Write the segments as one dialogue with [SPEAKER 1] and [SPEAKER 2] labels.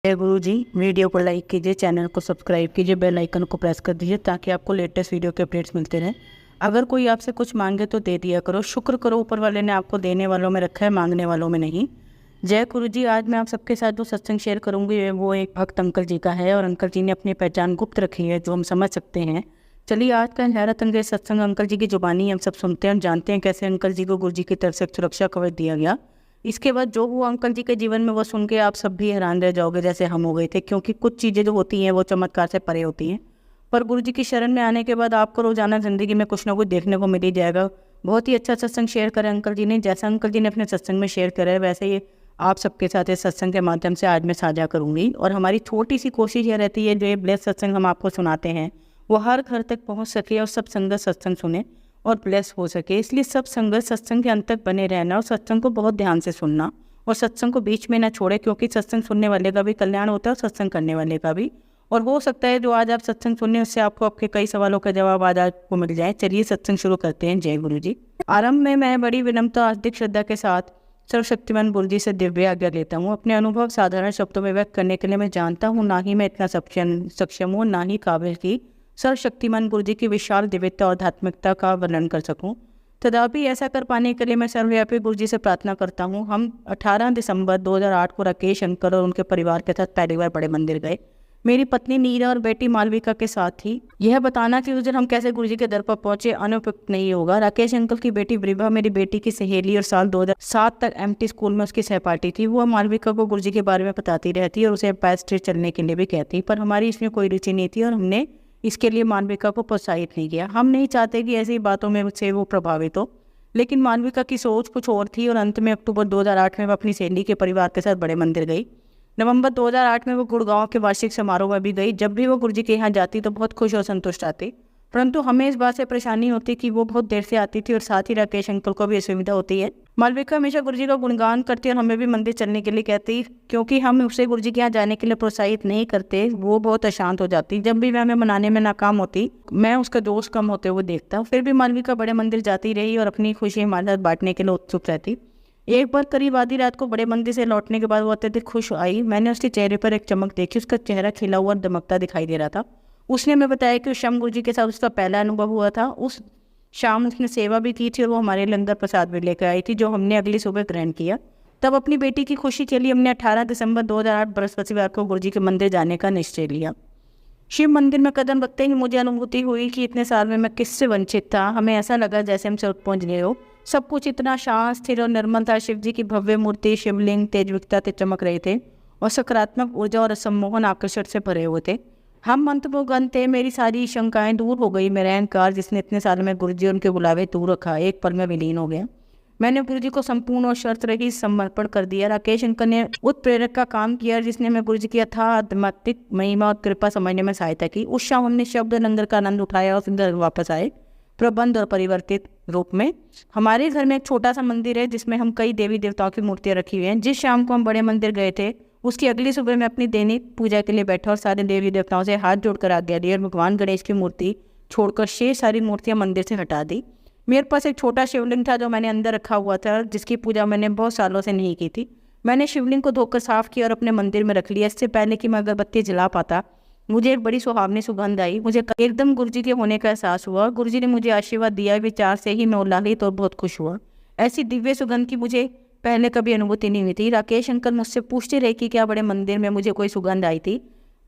[SPEAKER 1] जय गुरु जी। वीडियो को लाइक कीजिए, चैनल को सब्सक्राइब कीजिए, बेल आइकन को प्रेस कर दीजिए ताकि आपको लेटेस्ट वीडियो के अपडेट्स मिलते रहें। अगर कोई आपसे कुछ मांगे तो दे दिया करो। शुक्र करो ऊपर वाले ने आपको देने वालों में रखा है, मांगने वालों में नहीं। जय गुरु जी। आज मैं आप सबके साथ जो सत्संग शेयर करूंगी वो एक भक्त अंकल जी का है और अंकल जी ने अपनी पहचान गुप्त रखी है जो हम समझ सकते हैं। चलिए आज का हैरत अंगेज सत्संग अंकल जी की जुबानी हम सब सुनते हैं और जानते हैं कैसे अंकल जी को गुरु जी की तरफ से सुरक्षा कवच दिया गया। इसके बाद जो हुआ अंकल जी के जीवन में वो सुन के आप सब भी हैरान रह जाओगे जैसे हम हो गए थे, क्योंकि कुछ चीज़ें जो होती हैं वो चमत्कार से परे होती हैं। पर गुरु जी की शरण में आने के बाद आपको रोजाना ज़िंदगी में कुछ ना कुछ देखने को मिल ही जाएगा। बहुत ही अच्छा सत्संग शेयर करें अंकल जी ने। जैसा अंकल जी ने अपने सत्संग में शेयर करा है वैसे ही आप सबके साथ इस सत्संग के माध्यम से आज मैं साझा करूँगी। और हमारी छोटी सी कोशिश ये रहती है जो ये ब्लेस सत्संग हम आपको सुनाते हैं वो हर घर तक पहुँच सके और सब संगत सत्संग सुने और ब्लेस हो सके। इसलिए सब संगत सत्संग के अंत तक बने रहना और सत्संग को बहुत ध्यान से सुनना और सत्संग को बीच में ना छोड़े, क्योंकि सत्संग सुनने वाले का भी कल्याण होता है और सत्संग करने वाले का भी। और हो सकता है जो आज आप सत्संग सुनने उससे आपको आपके कई सवालों का जवाब आज आपको मिल जाए। चलिए सत्संग शुरू करते हैं। जय गुरु जी। आरंभ में मैं बड़ी विनम्रता अधिक श्रद्धा के साथ सर्वशक्तिमान गुरु जी से दिव्य आज्ञा लेता हूँ। अपने अनुभव साधारण शब्दों में व्यक्त करने के लिए मैं जानता हूँ ना ही मैं इतना सक्षम हूँ ना ही काबिल की सर्वशक्तिमान गुरु जी की विशाल दिव्यता और आध्यात्मिकता का वर्णन कर सकूं। तथापि ऐसा कर पाने के लिए मैं सर्वव्यापी गुरु जी से प्रार्थना करता हूं। हम 18 दिसंबर 2008 को राकेश अंकल और उनके परिवार के साथ पहली बार बड़े मंदिर गए। मेरी पत्नी नीरा और बेटी मालविका के साथ थी। यह बताना कि उस दिन हम कैसे गुरु जी के दर पर पहुंचे अनुपयुक्त नहीं होगा। राकेश अंकल की बेटी विभा मेरी बेटी की सहेली और साल 2007 तक एमटी स्कूल में उसकी सहपाठी थी। वो मालविका को गुरु जी के बारे में बताती रहती और उसे एम्पायर स्ट्रीट चलने के लिए भी कहती, पर हमारी इसमें कोई रुचि नहीं थी और हमने इसके लिए मालविका को प्रोत्साहित नहीं किया। हम नहीं चाहते कि ऐसी बातों में से वो प्रभावित हो, लेकिन मालविका की सोच कुछ और थी और अंत में अक्टूबर 2008 में वो अपनी सहेली के परिवार के साथ बड़े मंदिर गई। नवंबर 2008 में वो गुड़गांव के वार्षिक समारोह में भी गई। जब भी वो गुरु जी के यहाँ जाती तो बहुत खुश और संतुष्ट आती, परंतु हमें इस बात से परेशानी होती कि वो बहुत देर से आती थी और साथ ही राकेश अंकल को भी असुविधा होती है। मालविका हमेशा गुरु जी का गुणगान करती और हमें भी मंदिर चलने के लिए कहती, क्योंकि हम उसे गुरु जी के यहाँ जाने के लिए प्रोत्साहित नहीं करते वो बहुत अशांत हो जाती। जब भी वह हमें मनाने में नाकाम होती मैं उसका जोश कम होते हुए देखता। फिर भी मालविका बड़े मंदिर जाती रही और अपनी खुशी हमारे साथ बांटने के लिए उत्सुक रहती। एक बार करीब आधी रात को बड़े मंदिर से लौटने के बाद वो अत्यधिक खुश आई। मैंने उसके चेहरे पर एक चमक देखी। उसका चेहरा खिला हुआ और दमकता दिखाई दे रहा था। उसने हमें बताया कि श्याम गुरु जी के साथ उसका पहला अनुभव हुआ था। उस शाम उसने सेवा भी की थी और वो हमारे लंगर प्रसाद भी लेकर आई थी जो हमने अगली सुबह ग्रहण किया। तब अपनी बेटी की खुशी के लिए हमने 18 दिसंबर 2008 बृहस्पतिवार को गुरु जी के मंदिर जाने का निश्चय लिया। शिव मंदिर में कदम रखते ही मुझे अनुभूति हुई कि इतने साल में मैं किससे वंचित था। हमें ऐसा लगा जैसे हम स्वर्ग पहुंच गए हो। सब कुछ इतना शांत स्थिर और निर्मल था। शिव जी की भव्य मूर्ति, शिवलिंग तेजविकता से चमक रहे थे और सकारात्मक ऊर्जा और सम्मोहन आकर्षण से भरे हुए थे। हम मंत्रमुग्ध थे। मेरी सारी शंकाएं दूर हो गई। मेरा अहंकार जिसने इतने साल में गुरु जी उनके बुलावे दूर रखा एक पल में विलीन हो गया। मैंने गुरु जी को संपूर्ण और शर्त रहित समर्पण कर दिया। राकेश अंकल ने उत्प्रेरक का काम किया जिसने मैं गुरु जी की अथाह आध्यात्मिक महिमा और कृपा समझने में सहायता की। उस शाम हमने शब्द लंगर का आनंद उठाया और फिर वापस आए प्रबंध और परिवर्तित रूप में। हमारे घर में एक छोटा सा मंदिर है जिसमें हम कई देवी देवताओं की मूर्तियां रखी हुई हैं। जिस शाम को हम बड़े मंदिर गए थे उसकी अगली सुबह मैं अपनी दैनिक पूजा के लिए बैठा और सारे देवी देवताओं से हाथ जोड़कर आज्ञा दी और भगवान गणेश की मूर्ति छोड़कर शेष सारी मूर्तियां मंदिर से हटा दी। मेरे पास एक छोटा शिवलिंग था जो मैंने अंदर रखा हुआ था, जिसकी पूजा मैंने बहुत सालों से नहीं की थी। मैंने शिवलिंग को धोकर साफ किया और अपने मंदिर में रख लिया। इससे पहले कि मैं अगरबत्ती जला पाता मुझे एक बड़ी सुहावनी सुगंध आई। मुझे एकदम गुरु जी के होने का एहसास हुआ। गुरु जी ने मुझे आशीर्वाद दिया। विचार से ही मैं उल्लासित और बहुत खुश हुआ। ऐसी दिव्य सुगंध की मुझे पहले कभी अनुभूति नहीं हुई थी। राकेश अंकल मुझसे पूछते रहे कि क्या बड़े मंदिर में मुझे कोई सुगंध आई थी,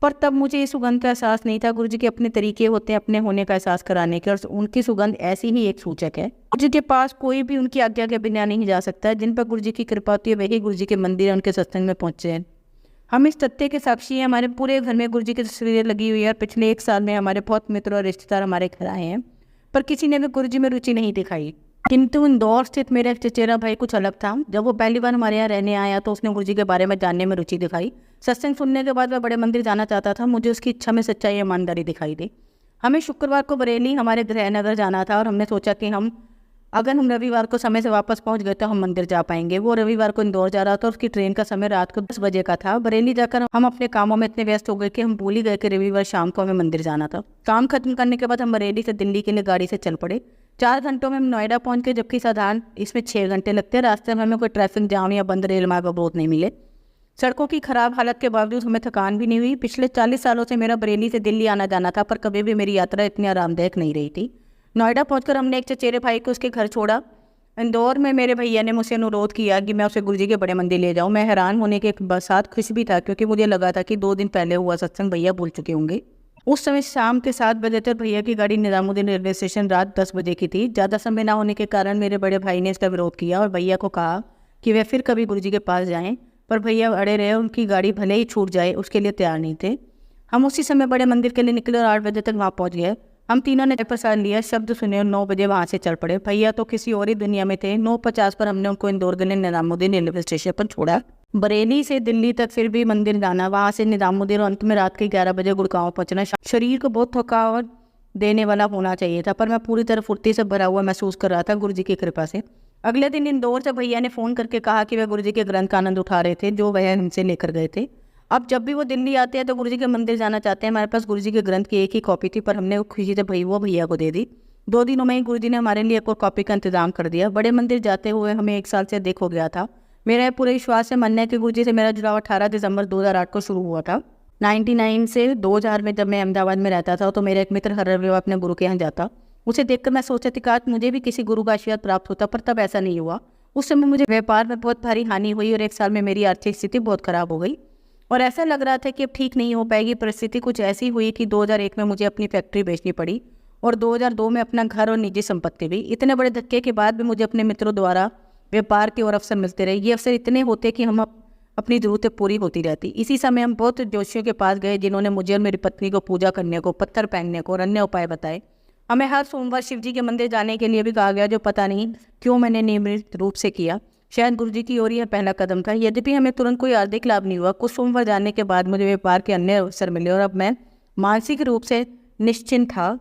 [SPEAKER 1] पर तब मुझे इस सुगंध का एहसास नहीं था। गुरु जी के अपने तरीके होते हैं अपने होने का एहसास कराने के और उनकी सुगंध ऐसी ही एक सूचक है। गुरु जी के पास कोई भी उनकी आज्ञा के बिना नहीं जा सकता। जिन पर गुरु जी की कृपा होती है वही गुरु जी के मंदिर उनके सत्संग में पहुंचे हैं। हम इस तथ्य के साक्षी हैं। हमारे पूरे घर में गुरु जी की तस्वीरें लगी हुई है और पिछले 1 साल में हमारे बहुत मित्र और रिश्तेदार हमारे घर आए हैं, पर किसी ने भी गुरु जी में रुचि नहीं दिखाई। किंतु इंदौर स्थित मेरा एक चचेरा भाई कुछ अलग था। जब वो पहली बार हमारे यहाँ रहने आया तो उसने गुरु जी के बारे में जानने में रुचि दिखाई। सत्संग सुनने के बाद वह बड़े मंदिर जाना चाहता था। मुझे उसकी इच्छा में सच्चाई ईमानदारी दिखाई दी। हमें शुक्रवार को बरेली हमारे गृहनगर जाना था और हमने सोचा कि अगर हम रविवार को समय से वापस पहुंच गए तो हम मंदिर जा पाएंगे। वो रविवार को इंदौर जा रहा था और उसकी ट्रेन का समय रात को 10 बजे का था। बरेली जाकर हम अपने कामों में इतने व्यस्त हो गए कि हम भूल ही गए कि रविवार शाम को हमें मंदिर जाना था। काम खत्म करने के बाद हम बरेली से दिल्ली के लिए गाड़ी से चल पड़े। 4 घंटों में हम नोएडा पहुंच गए, जबकि साधारण इसमें 6 घंटे लगते हैं। रास्ते में हमें कोई ट्रैफिक जाम या बंद रेल मार्ग अवरोध नहीं मिले। सड़कों की खराब हालत के बावजूद हमें थकान भी नहीं हुई। पिछले 40 सालों से मेरा बरेली से दिल्ली आना जाना था, पर कभी भी मेरी यात्रा इतनी आरामदायक नहीं रही थी। नोएडा पहुंचकर हमने एक चचेरे भाई को उसके घर छोड़ा। इंदौर में मेरे भैया ने मुझसे अनुरोध किया कि मैं उसे गुरुजी के बड़े मंदिर ले जाऊं। मैं हैरान होने के साथ खुश भी था, क्योंकि मुझे लगा था कि 2 दिन पहले हुआ सत्संग भैया भूल चुके होंगे। उस समय शाम के 7 बजे तक भैया की गाड़ी निजामुद्दीन रेलवे स्टेशन रात 10 बजे की थी। ज़्यादा समय ना होने के कारण मेरे बड़े भाई ने इसका विरोध किया और भैया को कहा कि वे फिर कभी गुरुजी के पास जाएं, पर भैया अड़े रहे। उनकी गाड़ी भले ही छूट जाए, उसके लिए तैयार नहीं थे। हम उसी समय बड़े मंदिर के लिए निकले और 8 बजे तक वहाँ पहुँच गए। हम तीनों ने प्रसाद लिया, शब्द सुने और 9 बजे वहाँ से चल पड़े। भैया तो किसी और ही दुनिया में थे। 9:50 पर हमने उनको इंदौर के निजामुद्दीन रेलवे स्टेशन पर छोड़ा। बरेली से दिल्ली तक फिर भी मंदिर जाना, वहाँ से निजामुद्दीन और अंत में रात के 11 बजे गुड़गांव पहुँचना शरीर को बहुत थकावट देने वाला होना चाहिए था, पर मैं पूरी तरह फुर्ती से भरा हुआ महसूस कर रहा था गुरुजी की कृपा से। अगले दिन इंदौर से भैया ने फ़ोन करके कहा कि वे गुरुजी के ग्रंथ का आनंद उठा रहे थे, जो वह हमसे लेकर गए थे। अब जब भी वो दिल्ली आते हैं तो गुरुजी के मंदिर जाना चाहते हैं। हमारे पास गुरुजी के ग्रंथ की एक ही कॉपी थी, पर हमने खुशी से भैया को दे दी। 2 दिनों में ही गुरुजी ने हमारे लिए एक और कॉपी का इंतजाम कर दिया। बड़े मंदिर जाते हुए हमें 1 साल से अधिक हो गया था। मेरा पूरे विश्वास से मानना है कि गुरुजी से मेरा जुड़ाव 18 दिसंबर 2008 को शुरू हुआ था। 99 से 2000 में जब मैं अहमदाबाद में रहता था, तो मेरा एक मित्र हर रविवार अपने गुरु के यहाँ जाता। उसे देखकर मैं सोचती थी काश मुझे भी किसी गुरु का आशीर्वाद प्राप्त होता, पर तब ऐसा नहीं हुआ। उस समय मुझे व्यापार में बहुत भारी हानि हुई और 1 साल में मेरी आर्थिक स्थिति बहुत खराब हो गई और ऐसा लग रहा था कि अब ठीक नहीं हो पाएगी। परिस्थिति कुछ ऐसी हुई कि 2001 में मुझे अपनी फैक्ट्री बेचनी पड़ी और 2002 में अपना घर और निजी संपत्ति भी। इतने बड़े धक्के के बाद भी मुझे अपने मित्रों द्वारा व्यापार के और अवसर मिलते रहे। ये अवसर इतने होते कि हम अपनी ज़रूरतें पूरी होती रहती। इसी समय हम बहुत जोशियों के पास गए, जिन्होंने मुझे और मेरी पत्नी को पूजा करने को, पत्थर पहनने को और अन्य उपाय बताए। हमें हर सोमवार शिव जी के मंदिर जाने के लिए भी कहा गया, जो पता नहीं क्यों मैंने नियमित रूप से किया। शायद गुरुजी की ओर यह पहला कदम था। यद्यपि हमें तुरंत कोई आर्थिक लाभ नहीं हुआ, कुछ सोमवार जाने के बाद मुझे व्यापार के अन्य अवसर मिले और अब मैं मानसिक रूप से निश्चिंत था।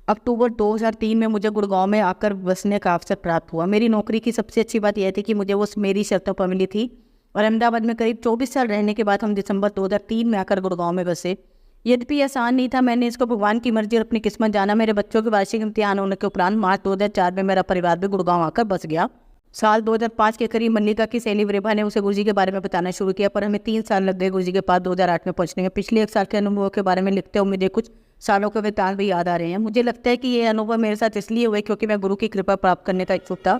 [SPEAKER 1] अक्टूबर 2003 में मुझे गुड़गांव में आकर बसने का अवसर प्राप्त हुआ। मेरी नौकरी की सबसे अच्छी बात यह थी कि मुझे वो मेरी शर्तों पर मिली थी और अहमदाबाद में करीब 24 साल रहने के बाद हम दिसंबर 2003 में आकर गुड़गांव में बसे। यद्यपि आसान नहीं था, मैंने इसको भगवान की मर्जी और अपनी किस्मत जाना। मेरे बच्चों के वार्षिक इम्तिहान होने के उपरांत मार्च 2004 में मेरा परिवार भी गुड़गांव आकर बस गया। साल 2005 के करीब मल्लिका की सहेली विरेभा ने उसे गुरुजी के बारे में बताना शुरू किया, पर हमें 3 साल लग गए गुरुजी के पास 2008 में पहुंचने में। पिछले 1 साल के अनुभवों के बारे में लिखते हुए मुझे कुछ सालों के वृत्तांत भी याद आ रहे हैं। मुझे लगता है कि ये अनुभव मेरे साथ इसलिए हुए क्योंकि मैं गुरु की कृपा प्राप्त करने का इच्छुक था।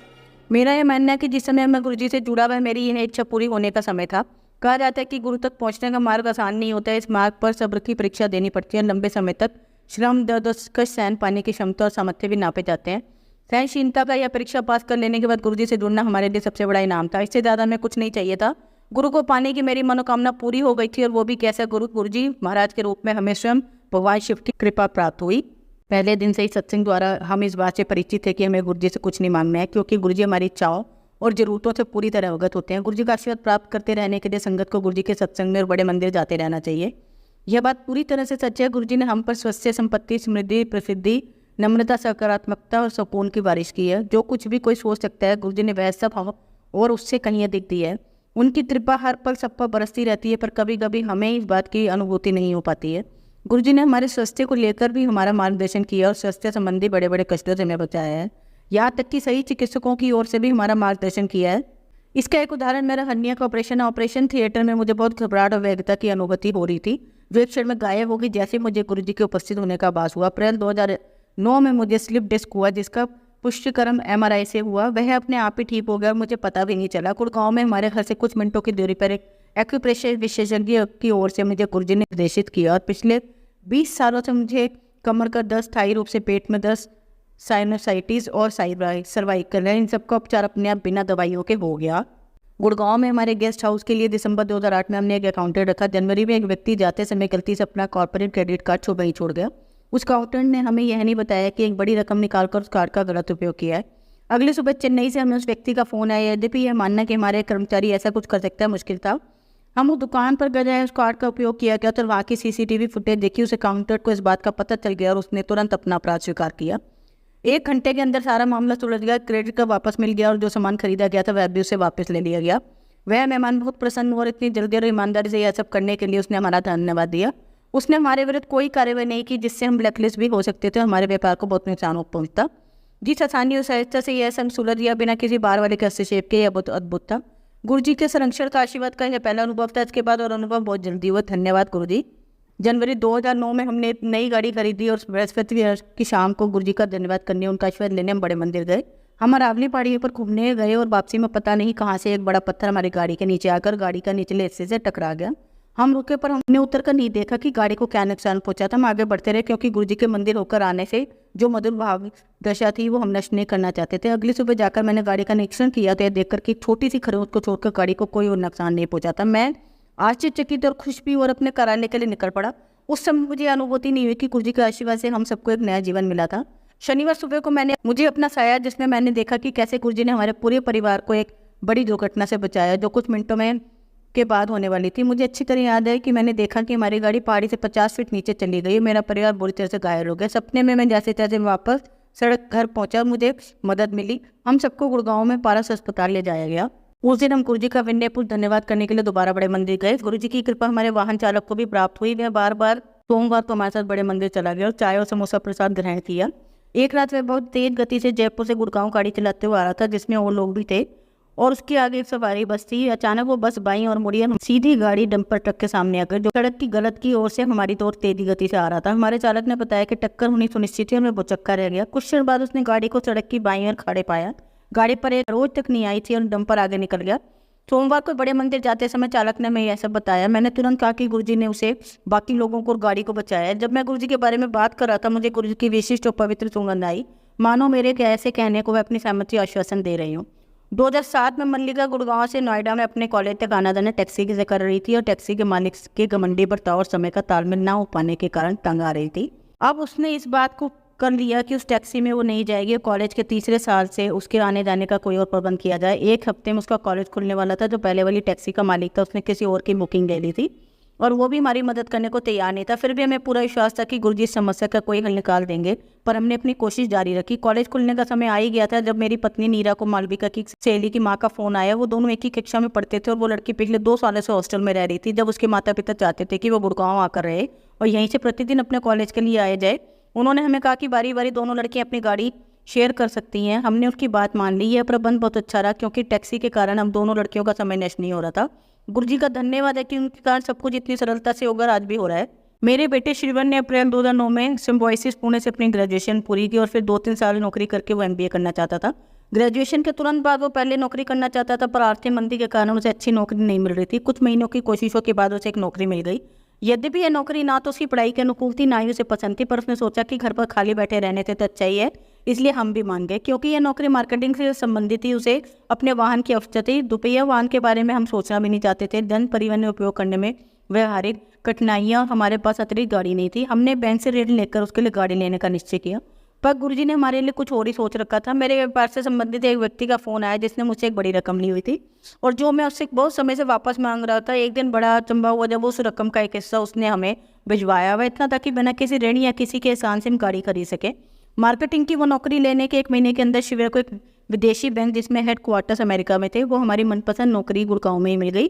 [SPEAKER 1] मेरा यह मानना है कि जिस समय मैं गुरुजी से जुड़ा हुआ, मेरी यह इच्छा पूरी होने का समय था। कहा जाता है कि गुरु तक पहुंचने का मार्ग आसान नहीं होता है। इस मार्ग पर सब्र की परीक्षा देनी पड़ती है। लंबे समय तक श्रम, दर्द और कष्ट सहन पाने की क्षमता और सामर्थ्य भी नापे जाते हैं। सहनशीलता का यह परीक्षा पास कर लेने के बाद गुरुजी से जुड़ना हमारे लिए सबसे बड़ा इनाम था। इससे ज़्यादा हमें कुछ नहीं चाहिए था। गुरु को पाने की मेरी मनोकामना पूरी हो गई थी, और वो भी कैसा गुरुजी महाराज के रूप में हमें स्वयं भगवान शिव की कृपा प्राप्त हुई। पहले दिन से ही सत्संग द्वारा हम इस बात से परिचित थे कि हमें गुरुजी से कुछ नहीं मांगना है, क्योंकि गुरुजी हमारी इच्छाओं और ज़रूरतों से पूरी तरह अवगत होते हैं। गुरुजी का आशीर्वाद प्राप्त करते रहने के लिए संगत को गुरुजी के सत्संग में और बड़े मंदिर जाते रहना चाहिए। यह बात पूरी तरह से सच है। गुरुजी ने हम पर स्वास्थ्य, संपत्ति, समृद्धि, प्रसिद्धि, नम्रता, सकारात्मकता और सुकून की बारिश की है। जो कुछ भी कोई सोच सकता है, गुरुजी ने वह सब हम और उससे कहीं अधिक दी है। उनकी कृपा हर पल सब पर बरसती रहती है, पर कभी कभी हमें इस बात की अनुभूति नहीं हो पाती है। गुरुजी ने हमारे स्वास्थ्य को लेकर भी हमारा मार्गदर्शन किया और स्वास्थ्य संबंधी बड़े बड़े कष्टों से हमें बचाया है। यहाँ तक कि सही चिकित्सकों की ओर से भी हमारा मार्गदर्शन किया है। इसका एक उदाहरण मेरा हर्निया का ऑपरेशन है। ऑपरेशन थिएटर में मुझे बहुत घबराहट और व्यग्रता की अनुभूति हो रही थी, जो एक क्षण में गायब हो गई जैसे मुझे गुरुजी के उपस्थित होने का आभास हुआ। अप्रैल 2009 में मुझे स्लिप डिस्क हुआ, जिसका पुष्टिकरण MRI से हुआ। वह अपने आप ही ठीक हो गया, मुझे पता भी नहीं चला। गुड़गांव में हमारे घर से कुछ मिनटों की दूरी पर एक एक्यूप्रेशर विशेषज्ञ की ओर से मुझे गुरुजी ने निर्देशित किया, और पिछले 20 सालों से मुझे कमर का दर्द, स्थायी रूप से पेट में दर्द, साइनोसाइटिस और सर्वाइकल, इन सबका उपचार अपने आप बिना दवाइयों के हो गया। गुड़गांव में हमारे गेस्ट हाउस के लिए दिसंबर 2008 में हमने एक अकाउंटेंट रखा। जनवरी में एक व्यक्ति जाते समय गलती से अपना कॉर्पोरेट क्रेडिट कार्ड वहीं छोड़ गया। उस अकाउंटेंट ने हमें यह नहीं बताया कि एक बड़ी रकम निकालकर उस कार्ड का गलत उपयोग किया है। अगले सुबह चेन्नई से हमें उस व्यक्ति का फ़ोन आया। यद्यपि यह मानना कि हमारे कर्मचारी ऐसा कुछ कर सकता है मुश्किल था। हम उस दुकान पर गए, उस कार्ड का उपयोग किया गया, तो वहाँ की CCTV फुटेज देखी। उस अकाउंटेंट को इस बात का पता चल गया और उसने तुरंत अपना अपराध स्वीकार किया। 1 घंटे के अंदर सारा मामला सुलझ गया। क्रेडिट कार्ड वापस मिल गया और जो सामान खरीदा गया था वह भी उसे वापस ले लिया गया। वह मेहमान बहुत प्रसन्न हुआ और इतनी जल्दी और ईमानदारी से यह सब करने के लिए उसने हमारा धन्यवाद दिया। उसने हमारे विरुद्ध कोई कार्रवाई नहीं की जिससे हम ब्लैकलिस्ट भी हो सकते थे। हमारे व्यापार को बहुत नुकसान पहुंचता। जिस आसानी और सहजता से यह सब सुलझ गया बिना किसी बार वाले के हस्तक्षेप के, यह बहुत अद्भुत था। गुरु जी के संरक्षण का आशीर्वाद का यह पहला अनुभव था। इसके बाद और अनुभव बहुत जल्दी हुआ। धन्यवाद गुरु जी। जनवरी 2009 में हमने एक नई गाड़ी खरीदी और बृहस्पतिवार की शाम को गुरु जी का धन्यवाद करने, उनका आशीर्वाद लेने हम बड़े मंदिर गए। हम अरावली पहाड़ी पर घूमने गए और वापसी में पता नहीं कहाँ से एक बड़ा पत्थर हमारी गाड़ी के नीचे आकर गाड़ी का निचले हिस्से से टकरा गया। हम रुके पर हमने उतर कर नहीं देखा कि गाड़ी को क्या नुकसान पहुंचा था। हम आगे बढ़ते रहे क्योंकि गुरु जी के मंदिर होकर आने से जो मधुर भाव दशा थी वो हम नष्ट नहीं करना चाहते थे। अगली सुबह जाकर मैंने गाड़ी का निरीक्षण किया तो यह देखकर कि छोटी सी खरोंच को छोड़कर गाड़ी को कोई और नुकसान नहीं पहुंचा था। मैं आश्चर्यचकित और खुश भी और अपने कराने के लिए निकल पड़ा। उस समय मुझे अनुभूति नहीं हुई कि गुरु जी के आशीर्वाद से हम सबको एक नया जीवन मिला था। शनिवार सुबह को मुझे अपना साया, जिसमें मैंने देखा कि कैसे गुरु जी ने हमारे पूरे परिवार को एक बड़ी दुर्घटना से बचाया जो कुछ मिनटों में के बाद होने वाली थी। मुझे अच्छी तरह याद है कि मैंने देखा कि हमारी गाड़ी पहाड़ी से 50 फीट नीचे चली गई। मेरा परिवार बुरी तरह से घायल हो गया। सपने में मैं जैसे तैसे वापस सड़क घर पहुंचा, मुझे मदद मिली। हम सबको गुड़गांव में पारस अस्पताल ले जाया गया। उस दिन हम गुरु जी का विनयपूर्वक धन्यवाद करने के लिए दोबारा बड़े मंदिर गए। गुरु जी की कृपा हमारे वाहन चालक को भी प्राप्त हुई। वह बार बार सोमवार को हमारे साथ बड़े मंदिर चला गया और चाय और समोसा प्रसाद ग्रहण किया। एक रात वह बहुत तेज गति से जयपुर से गुड़गांव गाड़ी चलाते हुए आ रहा था, जिसमें और लोग भी थे और उसके आगे एक सवारी बस थी। अचानक वो बस बाईं और मुड़ी, सीधी गाड़ी डंपर ट्रक के सामने आकर जो सड़क की गलत की ओर से हमारी ओर तेजी गति से आ रहा था। हमारे चालक ने बताया कि टक्कर होनी सुनिश्चित थी और मैं भुचक्का रह गया। कुछ क्षण बाद उसने गाड़ी को सड़क की बाईं ओर खड़े पाया। गाड़ी पर एक रोज तक नहीं आई थी और डंपर आगे निकल गया। सोमवार को बड़े मंदिर जाते समय चालक ने मैं यह सब बताया। मैंने तुरंत कहा कि गुरुजी ने उसे, बाकी लोगों को और गाड़ी को बचाया। जब मैं गुरुजी के बारे में बात कर रहा था, मुझे गुरुजी की विशिष्ट और पवित्र सुगंध आई, मानो मेरे ऐसे कहने को वह अपनी सहमति आश्वासन दे रही हूँ। 2007 में मल्लिका गुड़गांव से नोएडा में अपने कॉलेज तक आना जाना टैक्सी से कर रही थी और टैक्सी के मालिक के घमंडी बर्ताव और समय का तालमेल न हो पाने के कारण तंग आ रही थी। अब उसने इस बात को कर लिया कि उस टैक्सी में वो नहीं जाएगी। कॉलेज के तीसरे साल से उसके आने जाने का कोई और प्रबंध किया जाए। एक हफ्ते में उसका कॉलेज खुलने वाला था। जो पहले वाली टैक्सी का मालिक था उसने किसी और की बुकिंग ले ली थी और वो भी हमारी मदद करने को तैयार नहीं था। फिर भी हमें पूरा विश्वास था कि गुरुजी इस समस्या का कोई हल निकाल देंगे, पर हमने अपनी कोशिश जारी रखी। कॉलेज खुलने का समय आ ही गया था जब मेरी पत्नी नीरा को मालविका की सहेली की माँ का फोन आया। वो दोनों एक ही कक्षा में पढ़ते थे और वो लड़की पिछले 2 सालों से हॉस्टल में रह रही थी। जब उसके माता पिता चाहते थे कि वो गुड़गांव आकर रहे और यहीं से प्रतिदिन अपने कॉलेज के लिए आया जाए, उन्होंने हमें कहा कि बारी बारी दोनों लड़कियां अपनी गाड़ी शेयर कर सकती हैं। हमने उसकी बात मान ली। यह प्रबंध बहुत अच्छा रहा क्योंकि टैक्सी के कारण हम दोनों लड़कियों का समय नष्ट नहीं हो रहा था। गुरुजी का धन्यवाद है कि उनके कारण सब कुछ इतनी सरलता से होकर आज भी हो रहा है। मेरे बेटे श्रीवन ने अप्रैल 2009 में सिम्बोसिस पुणे से अपनी ग्रेजुएशन पूरी की और फिर 2-3 साल नौकरी करके वो MBA करना चाहता था। ग्रेजुएशन के तुरंत बाद वो पहले नौकरी करना चाहता था, पर आर्थिक मंदी के कारण उसे अच्छी नौकरी नहीं मिल रही थी। कुछ महीनों की कोशिशों के बाद उसे एक नौकरी मिल गई। यद्यपि यह नौकरी ना तो उसकी पढ़ाई के अनुकूल थी, ना ही उसे पसंद थी, पर उसने सोचा कि घर पर खाली बैठे रहने से तो अच्छा ही है, इसलिए हम भी मान गए। क्योंकि यह नौकरी मार्केटिंग से संबंधित थी, उसे अपने वाहन की आवश्यकता थी। दोपहिया वाहन के बारे में हम सोचना भी नहीं चाहते थे। जन परिवहन में उपयोग करने में व्यवहारिक कठिनाइयाँ, हमारे पास अतिरिक्त गाड़ी नहीं थी। हमने बैंक से ऋण लेकर उसके लिए गाड़ी लेने का निश्चय किया, पर गुरुजी ने हमारे लिए कुछ और ही सोच रखा था। मेरे व्यापार से संबंधित एक व्यक्ति का फोन आया जिसने मुझसे एक बड़ी रकम ली हुई थी और जो मैं उससे बहुत समय से वापस मांग रहा था। एक दिन बड़ा अचंभा हुआ जब उस रकम का एक हिस्सा उसने हमें भिजवाया। वह इतना था कि बिना किसी ऋण या किसी के एहसान से हम गाड़ी खरीद सके। मार्केटिंग की वो नौकरी लेने के 1 महीने के अंदर शिविर को एक विदेशी बैंक जिसमें हेडक्वार्टर्स अमेरिका में थे, वो हमारी मनपसंद नौकरी गुड़गांव में ही मिल गई।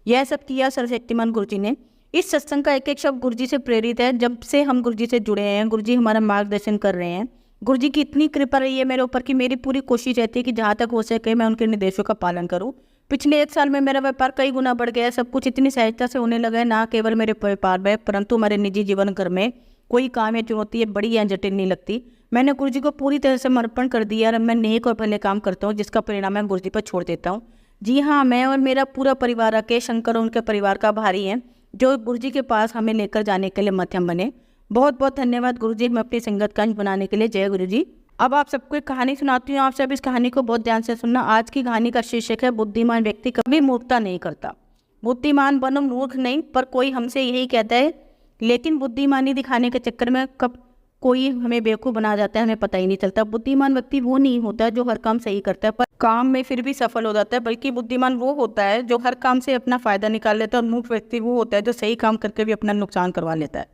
[SPEAKER 1] यह सब किया सर्वशक्तिमान गुरुजी ने। इस सत्संग का एक एक शब्द गुरुजी से प्रेरित है। जब से हम गुरुजी से जुड़े हैं, गुरुजी हमारा मार्गदर्शन कर रहे हैं। गुरुजी की इतनी कृपा रही है मेरे ऊपर कि मेरी पूरी कोशिश रहती है कि जहाँ तक हो सके मैं उनके निर्देशों का पालन करूँ। पिछले 1 साल में मेरा व्यापार कई गुना बढ़ गया है। सब कुछ इतनी सहजता से होने लगा है, ना केवल मेरे व्यापार में परंतु हमारे निजी जीवन घर में कोई काम या चुनौती बड़ी या जटिल नहीं लगती। मैंने गुरुजी को पूरी तरह से समर्पण कर दिया और मैं नेक और भले काम करता हूँ, जिसका परिणाम मैं गुरुजी पर छोड़ देता हूँ। जी हाँ, मैं और मेरा पूरा परिवार राकेश शंकर और उनके परिवार का आभारी हैं जो गुरुजी के पास हमें लेकर जाने के लिए माध्यम बने। बहुत बहुत धन्यवाद गुरुजी, मैं अपनी संगत का अंश बनाने के लिए। जय गुरुजी। अब आप सबको एक कहानी सुनाती हूँ, आप सब इस कहानी को बहुत ध्यान से सुनना। आज की कहानी का शीर्षक है बुद्धिमान व्यक्ति कभी मूर्खता नहीं करता। बुद्धिमान बनो, मूर्ख नहीं। पर कोई हमसे यही कहता है, लेकिन बुद्धिमानी दिखाने के चक्कर में कब कोई हमें बेवकूफ़ बना जाता है, हमें पता ही नहीं चलता। बुद्धिमान व्यक्ति वो नहीं होता जो हर काम सही करता है पर काम में फिर भी सफल हो जाता है, बल्कि बुद्धिमान वो होता है जो हर काम से अपना फायदा निकाल लेता है। और मूर्ख व्यक्ति वो होता है जो सही काम करके भी अपना नुकसान करवा लेता है।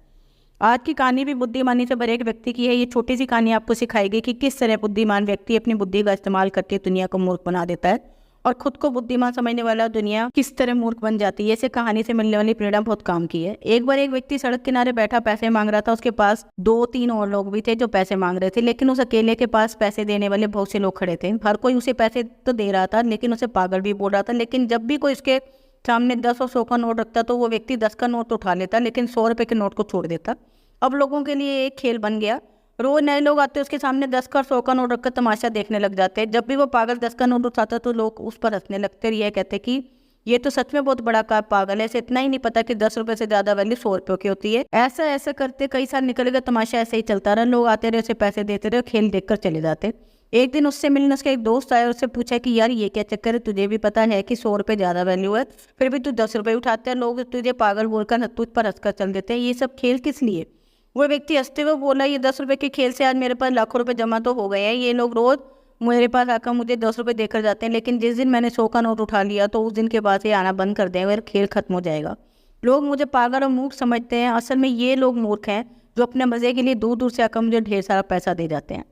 [SPEAKER 1] आज की कहानी भी बुद्धिमानी से भरे एक व्यक्ति की है। ये छोटी सी कहानी आपको सिखाएगी कि किस तरह बुद्धिमान व्यक्ति अपनी बुद्धि का इस्तेमाल करके दुनिया को मूर्ख बना देता है और खुद को बुद्धिमान समझने वाला दुनिया किस तरह मूर्ख बन जाती है। इसे कहानी से मिलने वाली प्रेरणा बहुत काम की है। एक बार एक व्यक्ति सड़क किनारे बैठा पैसे मांग रहा था। उसके पास 2-3 और लोग भी थे जो पैसे मांग रहे थे, लेकिन उस अकेले के पास पैसे देने वाले बहुत से लोग खड़े थे। हर कोई उसे पैसे तो दे रहा था, लेकिन उसे पागल भी बोल रहा था। लेकिन जब भी कोई उसके सामने 10 और 100 का नोट रखता तो वो व्यक्ति 10 का नोट उठा लेता, लेकिन 100 रुपये के नोट को छोड़ देता। अब लोगों के लिए एक खेल बन गया। रोज नए लोग आते, उसके सामने 10 का और 100 का नोट रखकर तमाशा देखने लग जाते। जब भी वो पागल 10 का नोट उठाता तो लोग उस पर हंसने लगते और यह कहते कि ये तो सच में बहुत बड़ा पागल है, इसे इतना ही नहीं पता कि 10 रुपये से ज्यादा वैल्यू 100 रुपये की होती है। ऐसा ऐसा करते कई साल निकल गए, तमाशा ऐसे ही चलता रहा। लोग आते रहे, उसे पैसे देते रहे, खेल देखकर चले जाते। एक दिन उससे मिलने उसका एक दोस्त आया और उससे पूछा कि यार ये क्या चक्कर है, तुझे भी पता है कि 100 रुपये ज्यादा वैल्यू है, फिर भी तू 10 रुपये उठाते हैं, लोग तुझे पागल बोलकर तुझ पर हंसकर चल देते हैं, ये सब खेल किस लिए। वो व्यक्ति हंसते हुए बोला, ये 10 रुपये के खेल से आज मेरे पास लाखों रुपए जमा तो हो गए हैं। ये लोग रोज मेरे पास आकर मुझे 10 रुपये देकर जाते हैं, लेकिन जिस दिन मैंने 100 का नोट उठा लिया तो उस दिन के बाद ये आना बंद कर देंगे और खेल खत्म हो जाएगा। लोग मुझे पागल और मूर्ख समझते हैं, असल में ये लोग मूर्ख हैं जो अपने मज़े के लिए दूर दूर से आकर मुझे ढेर सारा पैसा दे जाते हैं।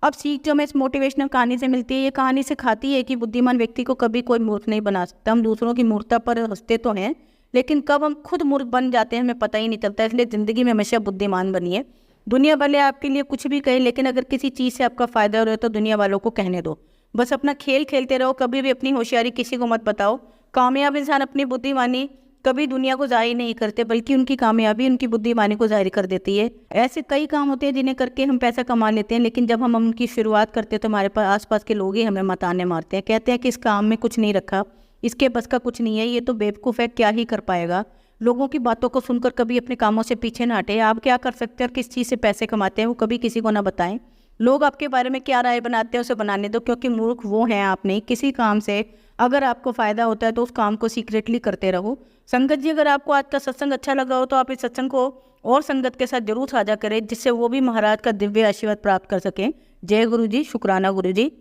[SPEAKER 1] अब सीख जो हमें इस मोटिवेशनल कहानी से मिलती है, ये कहानी सिखाती है कि बुद्धिमान व्यक्ति को कभी कोई मूर्ख नहीं बना सकता। हम दूसरों की मूर्खता पर हंसते तो हैं, लेकिन कब हम खुद मूर्ख बन जाते हैं हमें पता ही नहीं चलता। इसलिए ज़िंदगी में हमेशा बुद्धिमान बनिए। दुनिया वाले आपके लिए कुछ भी कहें, लेकिन अगर किसी चीज़ से आपका फ़ायदा हो रहा है तो दुनिया वालों को कहने दो। बस अपना खेल खेलते रहो, कभी भी अपनी होशियारी किसी को मत बताओ। कामयाब इंसान अपनी बुद्धिमानी कभी दुनिया को जाहिर नहीं करते, बल्कि उनकी कामयाबी उनकी बुद्धिमानी को जाहिर कर देती है। ऐसे कई काम होते हैं जिन्हें करके हम पैसा कमा लेते हैं, लेकिन जब हम उनकी शुरुआत करते हैं तो हमारे पास आसपास के लोग ही हमें मताने मारते हैं, कहते हैं कि इस काम में कुछ नहीं रखा, इसके बस का कुछ नहीं है, ये तो बेवकूफ़ है, क्या ही कर पाएगा। लोगों की बातों को सुनकर कभी अपने कामों से पीछे ना हटे। आप क्या कर सकते हैं और किस चीज़ से पैसे कमाते हैं वो कभी किसी को ना बताएं। लोग आपके बारे में क्या राय बनाते हैं उसे बनाने दो, क्योंकि मूर्ख वो हैं आप नहीं। किसी काम से अगर आपको फ़ायदा होता है तो उस काम को सीक्रेटली करते रहो। संगत जी, अगर आपको आज का सत्संग अच्छा लगा हो तो आप इस सत्संग को और संगत के साथ जरूर साझा करें, जिससे वो भी महाराज का दिव्य आशीर्वाद प्राप्त कर सकें। जय गुरु जी, शुक्राना गुरु जी।